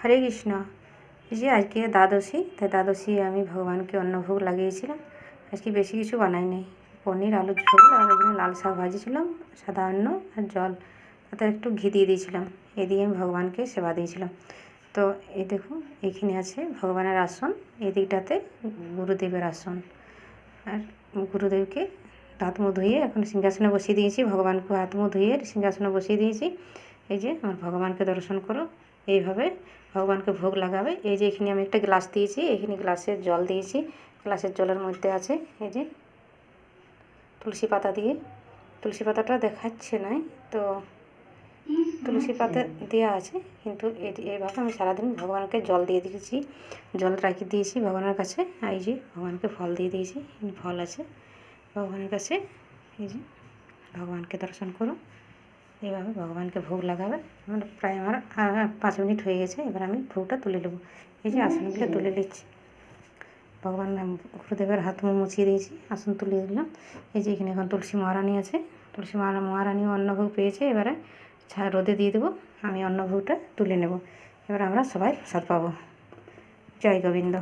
হরে কৃষ্ণ। এই যে আজকে দ্বাদশী, তাই দ্বাদশী আমি ভগবানকে অন্নভোগ লাগিয়েছিলাম। আজকে বেশি কিছু বানাই নাই, পনির আলুর ঝোল আর ওখানে লাল শাক ভাজিছিলাম, সাদা অন্ন আর জল, তাতে একটু ঘি দিয়ে দিয়েছিলাম। এই দিয়ে আমি ভগবানকে সেবা দিয়েছিলাম। তো এই দেখুন, এখানে আছে ভগবানের আসন, এদিকটাতে গুরুদেবের আসন। আর গুরুদেবকে হাত মুখ ধুয়ে এখন সিংহাসনে বসিয়ে দিয়েছি, ভগবানকে হাত মুখ ধুয়ে সিংহাসনে বসিয়ে দিয়েছি। এই যে আমার ভগবানকে দর্শন করো, এইভাবে ভগবানকে ভোগ লাগাবে। এই যে এখানে আমি একটা গ্লাস দিয়েছি, এখানে গ্লাসের জল দিয়েছি, গ্লাসের জলের মধ্যে আছে এই যে তুলসী পাতা দিয়ে, তুলসী পাতাটা দেখাচ্ছে নাই তো, তুলসী পাতা দেওয়া আছে, কিন্তু এইভাবে আমি সারাদিন ভগবানকে জল দিয়ে দিয়েছি, জল রাখি দিয়েছি ভগবানের কাছে। আর এই যে ভগবানকে ফল দিয়ে দিয়েছি, ফল আছে ভগবানের কাছে। এই যে ভগবানকে দর্শন করো, এইভাবে ভগবানকে ভোগ লাগাবে। প্রায় আমার 5 মিনিট হয়ে গেছে, এবার আমি ভোগটা তুলে নেবো। এই যে আসনগুলো তুলে নিচ্ছি, ভগবান গুরুদেবের হাত মুখ মুছিয়ে দিয়েছি, আসন তুলে দিলাম। এই যে এখানে এখন তুলসী মহারানী আছে, তুলসী মহারানীও অন্নভোগ পেয়েছে। এবারে রোদে দিয়ে দেবো, আমি অন্নভোগটা তুলে নেব। এবার আমরা সবাই প্রসাদ পাবো। জয় গোবিন্দ।